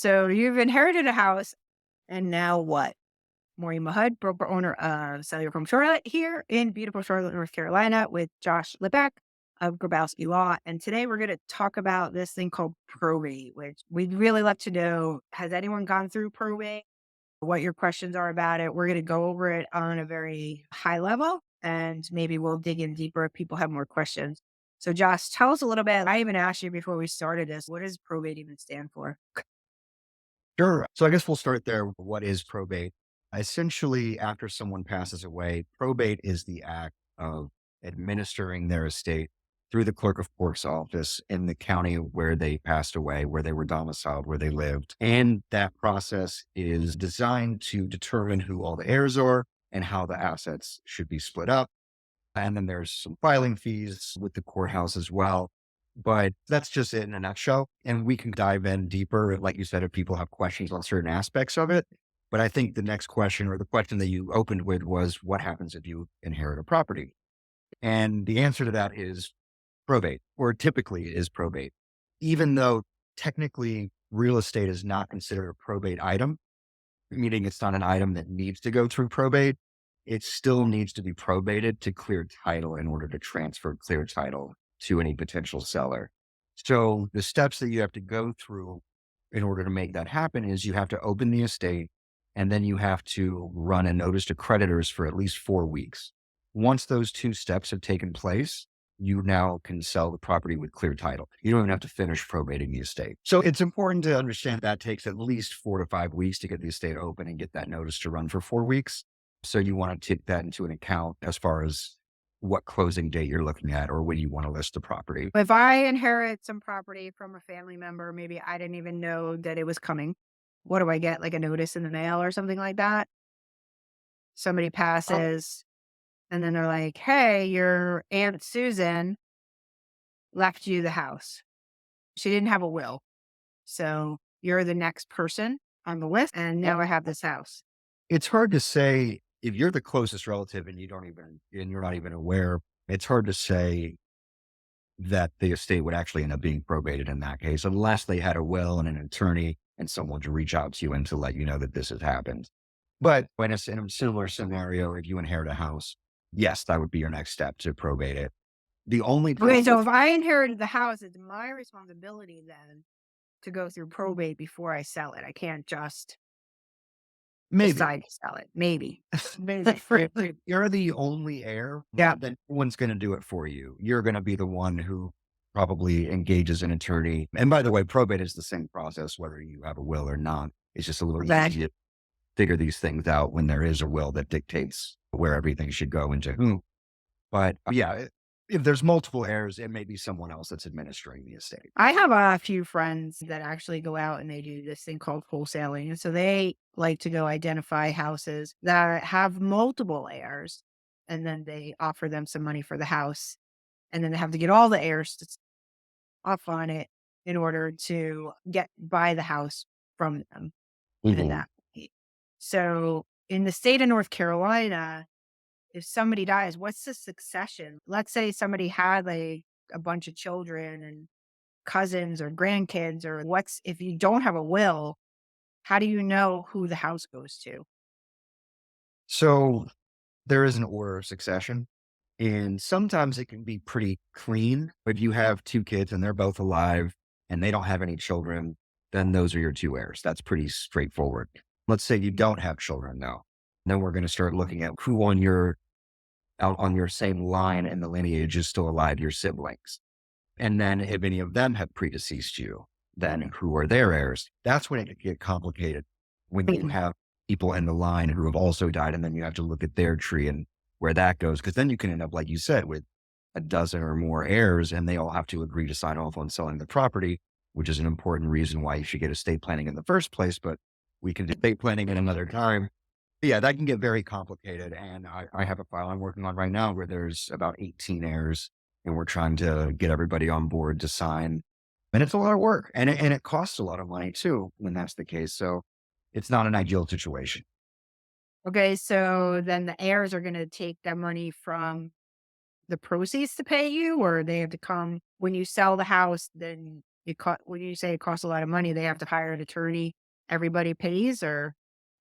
So you've inherited a house, and now what? Maureen Mahood, broker owner of Sell Your Home Charlotte, here in beautiful Charlotte, North Carolina, with Josh Lipack of Grabowski Law. And today we're going to talk about this thing called probate, which we'd really love to know. Has anyone gone through probate? What your questions are about it? We're going to go over it on a very high level, and maybe we'll dig in deeper if people have more questions. So, Josh, tell us a little bit. I even asked you before we started this, what does probate even stand for? Sure. So I guess we'll start there. What is probate? Essentially, after someone passes away, probate is the act of administering their estate through the clerk of court's office in the county where they passed away, where they were domiciled, where they lived. And that process is designed to determine who all the heirs are and how the assets should be split up. And then there's some filing fees with the courthouse as well. But that's just it in a nutshell. And we can dive in deeper, like you said, if people have questions on certain aspects of it. But I think the next question, or the question that you opened with, was what happens if you inherit a property? And the answer to that is probate, or typically is probate. Even though technically real estate is not considered a probate item, meaning it's not an item that needs to go through probate, it still needs to be probated to clear title in order to transfer clear title to any potential seller. So the steps that you have to go through in order to make that happen is you have to open the estate, and then you have to run a notice to creditors for at least 4 weeks. Once those two steps have taken place, you now can sell the property with clear title. You don't even have to finish probating the estate. So it's important to understand that takes at least 4 to 5 weeks to get the estate open and get that notice to run for 4 weeks. So you want to take that into an account as far as what closing date you're looking at or when you want to list the property. If I inherit some property from a family member, maybe I didn't even know that it was coming. What do I get? Like a notice in the mail or something like that? Somebody passes and then they're like, hey, your Aunt Susan left you the house. She didn't have a will. So you're the next person on the list. And now I have this house. It's hard to say if you're the closest relative and you're not even aware. It's hard to say that the estate would actually end up being probated in that case, unless they had a will and an attorney and someone to reach out to you and to let you know that this has happened. But in a similar scenario, if you inherit a house, yes, that would be your next step to probate it. The only Okay. time, So if I inherited the house, it's my responsibility then to go through probate before I sell it. I can't just maybe decide to sell it. Maybe. maybe if you're the only heir, Yeah. then no one's going to do it for you. You're going to be the one who probably engages an attorney. And by the way, probate is the same process, whether you have a will or not. It's just a little That easier to figure these things out when there is a will that dictates where everything should go and to whom. But yeah, if there's multiple heirs, it may be someone else that's administering the estate. I have a few friends that actually go out and they do this thing called wholesaling. And so they like to go identify houses that have multiple heirs, and then they offer them some money for the house. And then they have to get all the heirs to off on it in order to buy the house from them. And Mhm. that so in the state of North Carolina, if somebody dies, what's the succession? Let's say somebody had like a bunch of children and cousins or grandkids, or what's if you don't have a will, how do you know who the house goes to? So there is an order of succession, and sometimes it can be pretty clean. If you have two kids and they're both alive and they don't have any children, then those are your two heirs. That's pretty straightforward. Let's say you don't have children though. Then we're going to start looking at who out on your same line in the lineage is still alive, your siblings. And then if any of them have predeceased you, then who are their heirs? That's when it can get complicated. When you Mhm. have people in the line who have also died, and then you have to look at their tree and where that goes. Cause then you can end up, like you said, with a dozen or more heirs, and they all have to agree to sign off on selling the property, which is an important reason why you should get estate planning in the first place. But we can do estate planning at another time. But yeah, that can get very complicated. And I have a file I'm working on right now where there's about 18 heirs, and we're trying to get everybody on board to sign. And it's a lot of work, and it costs a lot of money too when that's the case. So it's not an ideal situation. Okay, so then the heirs are going to take that money from the proceeds to pay you, or they have to come when you sell the house, then When you say it costs a lot of money, they have to hire an attorney. Everybody pays, or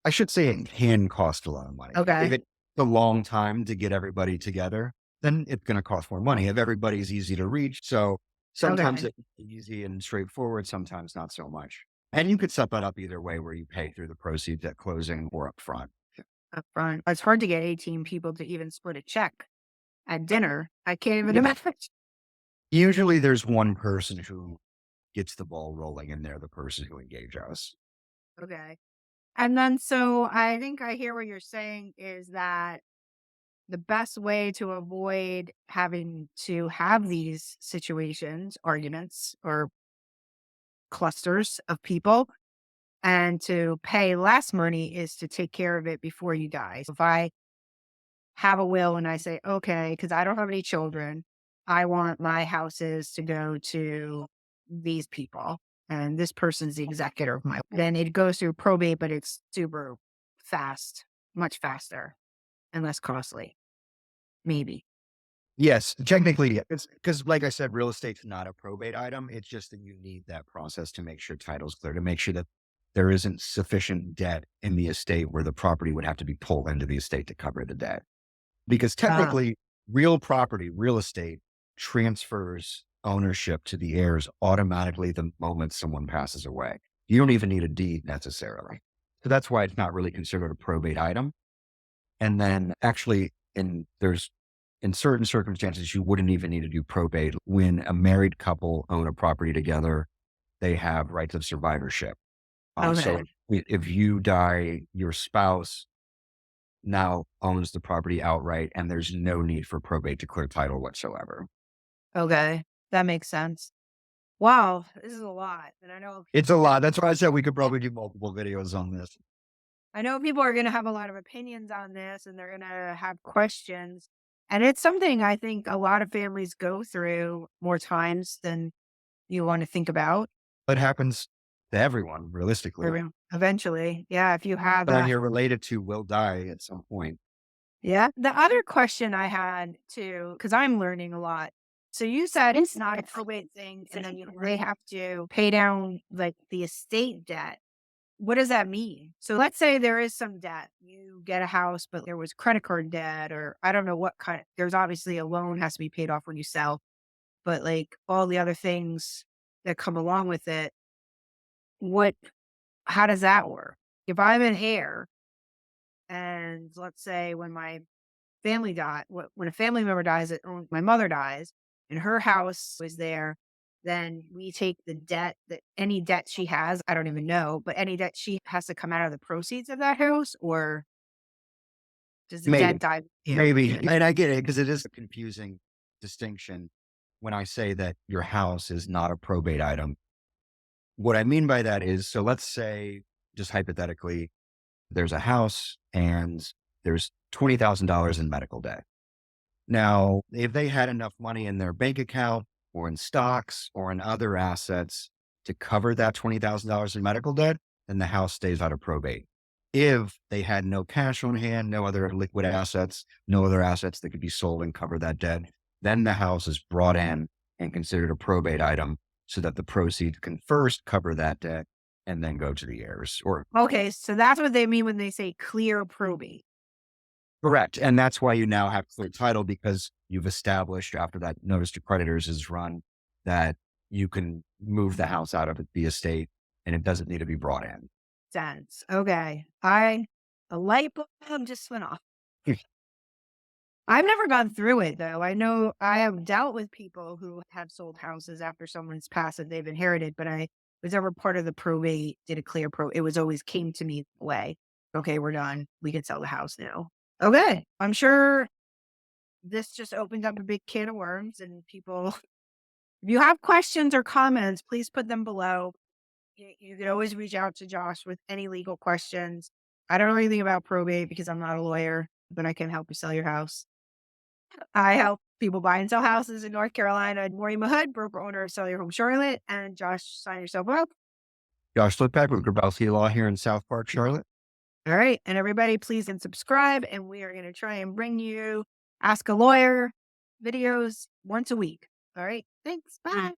I should say it can cost a lot of money. If okay, it's a long time to get everybody together, then it's going to cost more money. If everybody's easy to reach, so sometimes okay, it's easy and straightforward, sometimes not so much. And you could set that up either way, where you pay through the proceeds at closing or up front. up front. It's hard to get 18 people to even split a check at dinner. I can't even imagine. Usually there's one person who gets the ball rolling, and they're the person who engage us. Okay. And then, so I think I hear what you're saying is that the best way to avoid having to have these situations, arguments, or clusters of people, and to pay less money is to take care of it before you die. So if I have a will and I say, okay, because I don't have any children, I want my houses to go to these people, and this person's the executor of my, then it goes through probate, but it's super fast, much faster and less costly, maybe. Yes, technically, it's because, like I said, real estate's not a probate item. It's just that you need that process to make sure title's clear, to make sure that there isn't sufficient debt in the estate where the property would have to be pulled into the estate to cover the debt. Because Ah, technically, real property, real estate transfers ownership to the heirs automatically the moment someone passes away. You don't even need a deed necessarily. So that's why it's not really considered a probate item. And then actually, in certain circumstances, you wouldn't even need to do probate. When a married couple own a property together, they have rights of survivorship. So okay. if you die, your spouse now owns the property outright, and there's no need for probate to clear title whatsoever. Okay. That makes sense. Wow. This is a lot. And I know It's a lot. That's why I said we could probably do multiple videos on this. people are going to have a lot of opinions on this, and they're going to have questions. And it's something I think a lot of families go through more times than you want to think about. It happens to everyone, realistically. Eventually. Yeah. If you have Someone a, you're related to will die at some point. yeah. The other question I had too, because I'm learning a lot. So you said it's not a probate thing, and then they have to pay down like the estate debt. What does that mean? So let's say there is some debt. You get a house, but there was credit card debt, or I don't know what kind. There's obviously a loan has to be paid off when you sell, but like all the other things that come along with it, what, how does that work? If I'm an heir, and let's say when my family died, when a family member dies, or my mother dies, and her house was there, then we take the debt, that any debt she has, I don't even know, but any debt she has to come out of the proceeds of that house, or does the debt Maybe, die? Yeah. maybe. And I get it because it is a confusing distinction when I say that your house is not a probate item. What I mean by that is, so let's say, just hypothetically, there's a house and there's $20,000 in medical debt. Now, if they had enough money in their bank account or in stocks or in other assets to cover that $20,000 in medical debt, then the house stays out of probate. If they had no cash on hand, no other liquid assets, no other assets that could be sold and cover that debt, then the house is brought in and considered a probate item so that the proceeds can first cover that debt and then go to the heirs. Or Okay, so that's what they mean when they say clear probate. correct. And that's why you now have clear title, because you've established after that notice to creditors is run that you can move the house out of the estate and it doesn't need to be brought in. Sense. Okay. A light bulb just went off. I've never gone through it though. I know I have dealt with people who have sold houses after someone's passed and they've inherited, but I was never part of the probate, did a clear it was always came to me that way. Okay, we're done. We can sell the house now. Okay. I'm sure this just opened up a big can of worms, and people, if you have questions or comments, please put them below. You can always reach out to Josh with any legal questions. I don't know anything about probate because I'm not a lawyer, but I can help you sell your house. I help people buy and sell houses in North Carolina. Maureen Mahood, broker owner of Sell Your Home Charlotte, and Josh, sign yourself up. Josh Lipack with Grabowski Law here in South Park, Charlotte. All right. And everybody, please and subscribe. And we are going to try and bring you Ask a Lawyer videos once a week. All right. Thanks. Bye.